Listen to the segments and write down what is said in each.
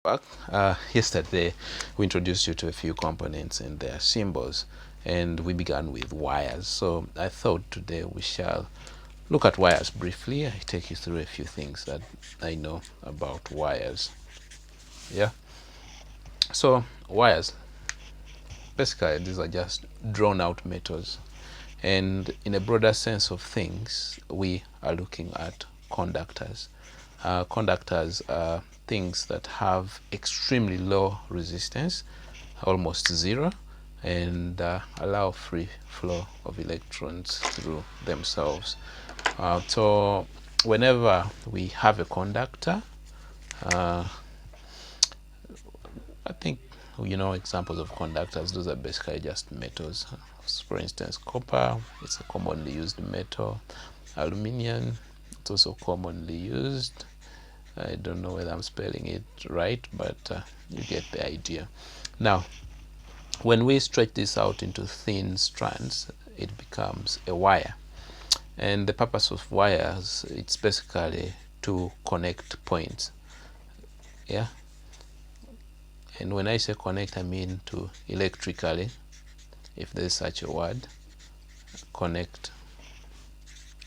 Back. Yesterday we introduced you to a few components and their symbols, and we began with wires. So I thought today we shall look at wires briefly. I take you through a few things that I know about wires. Yeah. So wires, basically these are just drawn out metals, and in a broader sense of things we are looking at conductors. Conductors are things that have extremely low resistance, almost zero, and allow free flow of electrons through themselves. So whenever we have a conductor, I think you know examples of conductors. Those are basically just metals. For instance, copper, it's a commonly used metal. Aluminium, it's also commonly used. I don't know whether I'm spelling it right, but you get the idea. Now, when we stretch this out into thin strands, it becomes a wire. And the purpose of wires, it's basically to connect points. Yeah. And when I say connect, I mean to electrically, if there's such a word, connect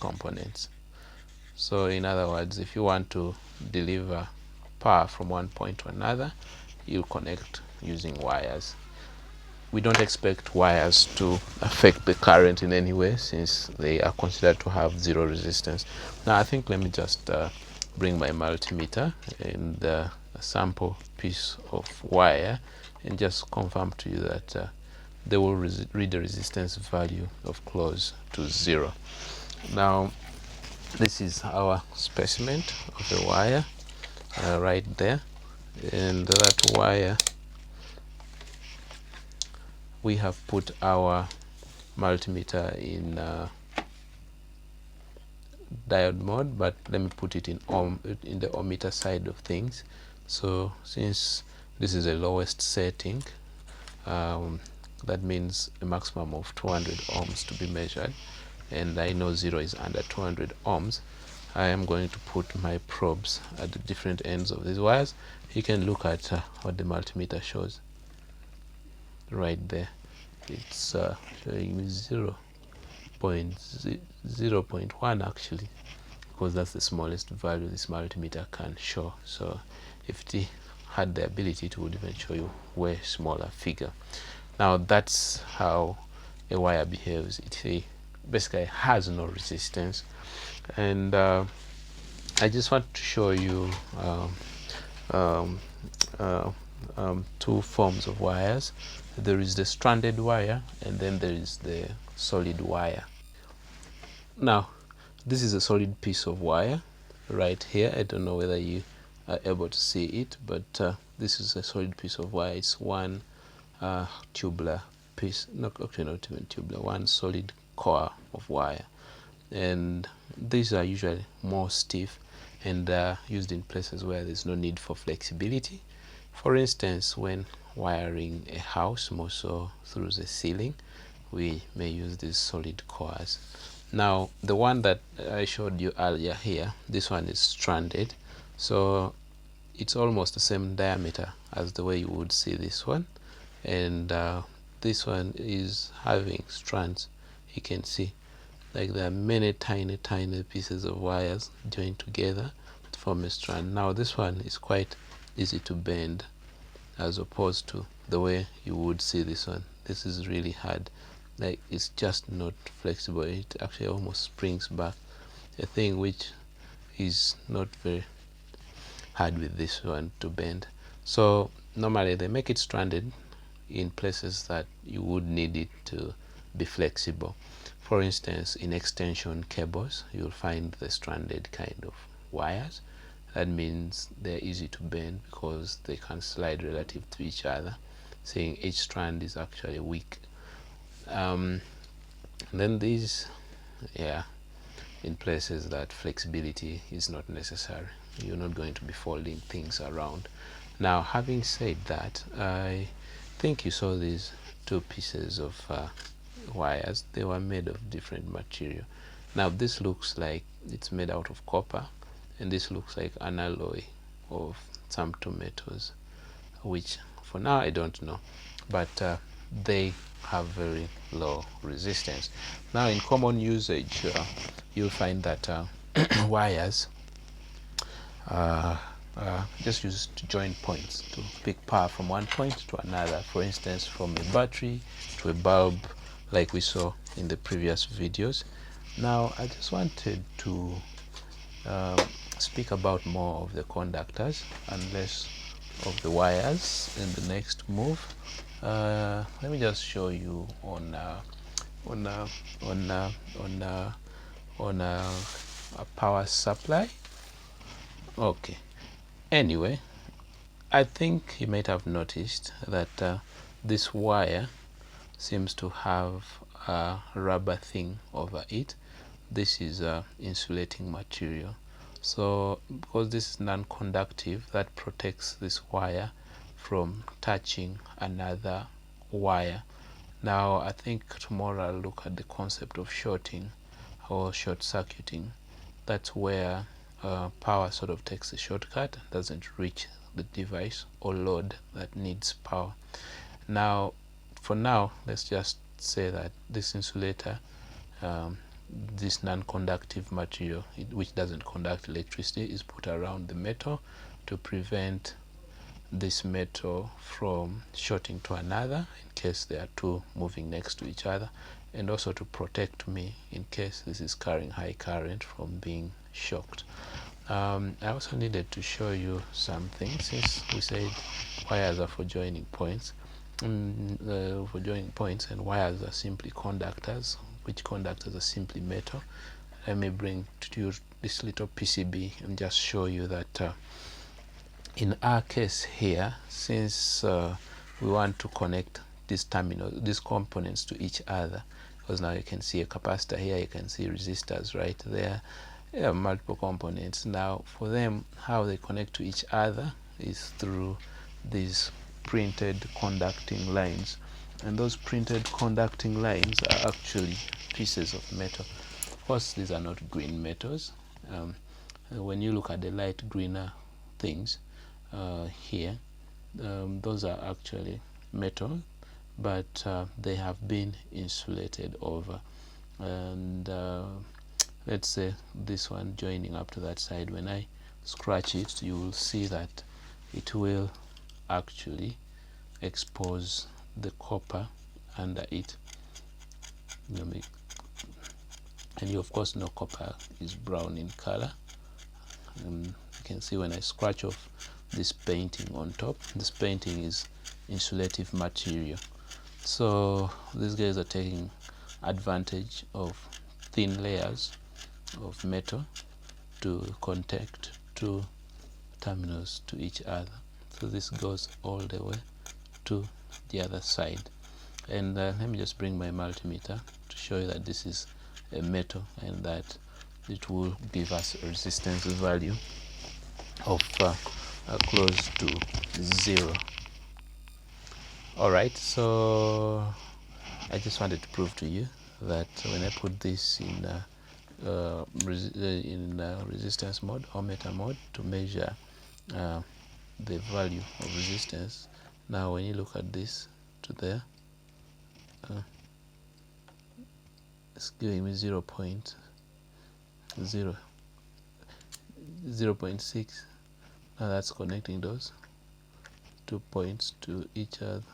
components. So in other words, if you want to deliver power from one point to another, you connect using wires. We don't expect wires to affect the current in any way, since they are considered to have zero resistance. Now I think let me just bring my multimeter and a sample piece of wire and just confirm to you that they will read the resistance value of close to zero. Now this is our specimen of the wire right there, and that wire we have put our multimeter in diode mode, but let me put it in the ohmmeter side of things. So since this is the lowest setting, that means a maximum of 200 ohms to be measured, and I know zero is under 200 ohms. I am going to put my probes at the different ends of these wires. You can look at what the multimeter shows right there. It's showing me 0.1 actually, because that's the smallest value this multimeter can show. So if it had the ability, it would even show you way smaller figure. Now that's how a wire behaves. It basically has no resistance, and I just want to show you two forms of wires. There is the stranded wire, and then there is the solid wire. Now this is a solid piece of wire right here. I don't know whether you are able to see it, but this is a solid piece of wire. It's one tubular piece, actually not even tubular, one solid core of wire, and these are usually more stiff and used in places where there's no need for flexibility. For instance, when wiring a house, more so through the ceiling, we may use these solid cores. Now the one that I showed you earlier here, this one is stranded, so it's almost the same diameter as the way you would see this one, and this one is having strands. You can see like there are many tiny pieces of wires joined together to form a strand. Now this one is quite easy to bend as opposed to the way you would see this one. This is really hard, like it's just not flexible. It actually almost springs back, a thing which is not very hard with this one to bend. So normally they make it stranded in places that you would need it to be flexible. For instance, in extension cables, you'll find the stranded kind of wires. That means they're easy to bend because they can slide relative to each other, saying each strand is actually weak. Then these, yeah, in places that flexibility is not necessary, you're not going to be folding things around. Now having said that, I think you saw these two pieces of wires. They were made of different material. Now this looks like it's made out of copper, and this looks like an alloy of some two metals. which for now I don't know, but they have very low resistance. Now in common usage, you'll find that wires just used to join points to pick power from one point to another, for instance from a battery to a bulb, like we saw in the previous videos. Now I just wanted to speak about more of the conductors and less of the wires in the next move. Let me just show you on a power supply. Okay, anyway, I think you might have noticed that this wire seems to have a rubber thing over it. This is insulating material. So because this is non-conductive, that protects this wire from touching another wire. Now I think tomorrow I'll look at the concept of shorting or short circuiting. That's where power sort of takes a shortcut, doesn't reach the device or load that needs power. Now for now, let's just say that this insulator, this non-conductive material which doesn't conduct electricity, is put around the metal to prevent this metal from shorting to another in case there are two moving next to each other, and also to protect me in case this is carrying high current from being shocked. I also needed to show you something, since we said wires are for joining points. For joining points, and wires are simply conductors, which conductors are simply metal. Let me bring to you this little PCB and just show you that in our case here, since we want to connect these these components to each other, because now you can see a capacitor here, you can see resistors right there. There are multiple components. Now for them, how they connect to each other is through these printed conducting lines, and those printed conducting lines are actually pieces of metal. Of course, these are not green metals. When you look at the light greener things here, those are actually metal, but they have been insulated over. And let's say this one joining up to that side, when I scratch it, you will see that it will actually expose the copper under it. And you of course know copper is brown in color. You can see when I scratch off this painting on top, this painting is insulative material. So these guys are taking advantage of thin layers of metal to contact two terminals to each other. So this goes all the way to the other side. And let me just bring my multimeter to show you that this is a metal and that it will give us a resistance value of close to 0. Alright, so I just wanted to prove to you that when I put this in resistance mode, ohmmeter mode, to measure the value of resistance, now when you look at this to there, it's giving me 0.6. Now that's connecting those 2 points to each other,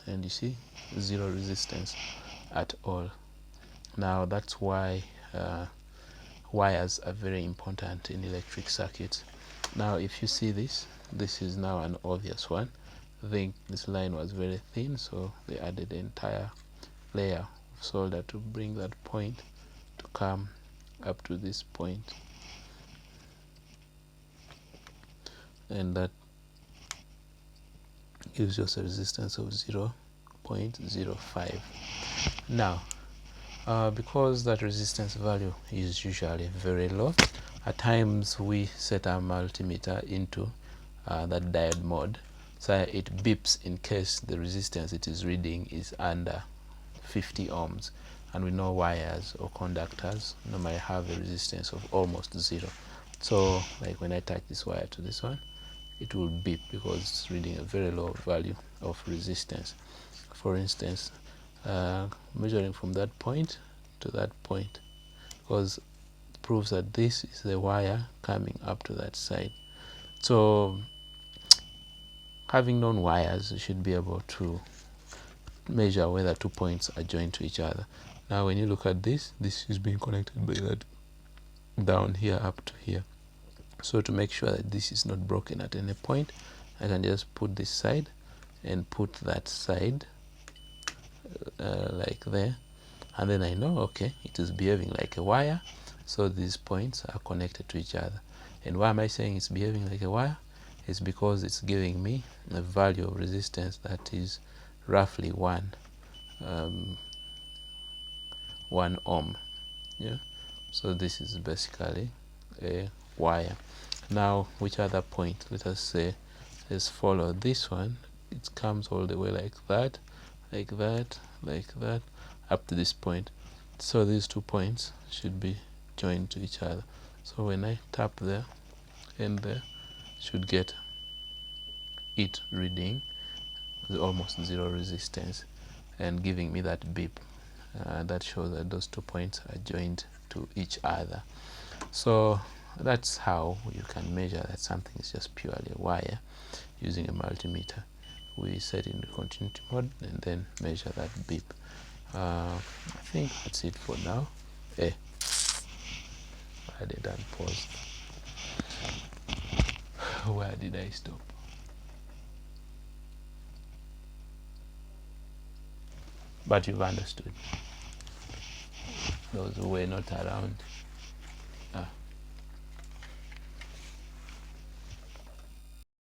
and you see 0 resistance at all. Now that's why wires are very important in electric circuits. Now if you see this is now an obvious one. I think this line was very thin, so they added the entire layer of solder to bring that point to come up to this point, and that gives us a resistance of 0.05. Now because that resistance value is usually very low, at times we set our multimeter into that diode mode, so it beeps in case the resistance it is reading is under 50 ohms, and we know wires or conductors normally have a resistance of almost 0. So like when I touch this wire to this one, it will beep because it's reading a very low value of resistance. For instance, measuring from that point to that point, because it proves that this is the wire coming up to that side. So having known wires, you should be able to measure whether 2 points are joined to each other. Now when you look at this is being connected by that down here up to here. So to make sure that this is not broken at any point, I can just put this side and put that side like there, and then I know, okay, it is behaving like a wire, so these points are connected to each other. And why am I saying it's behaving like a wire? It's because it's giving me a value of resistance that is roughly 1 ohm. Yeah, so this is basically a wire. Now which other point? Let us say, let's follow this one. It comes all the way like that, like that, like that, up to this point. So these 2 points should be joined to each other. So when I tap there and there, should get it reading almost 0 resistance and giving me that beep. That shows that those 2 points are joined to each other. So that's how you can measure that something is just purely a wire using a multimeter. We set in the continuity mode and then measure that beep. I think that's it for now. I did unpause. Where did I stop? But you've understood. Those who were not around.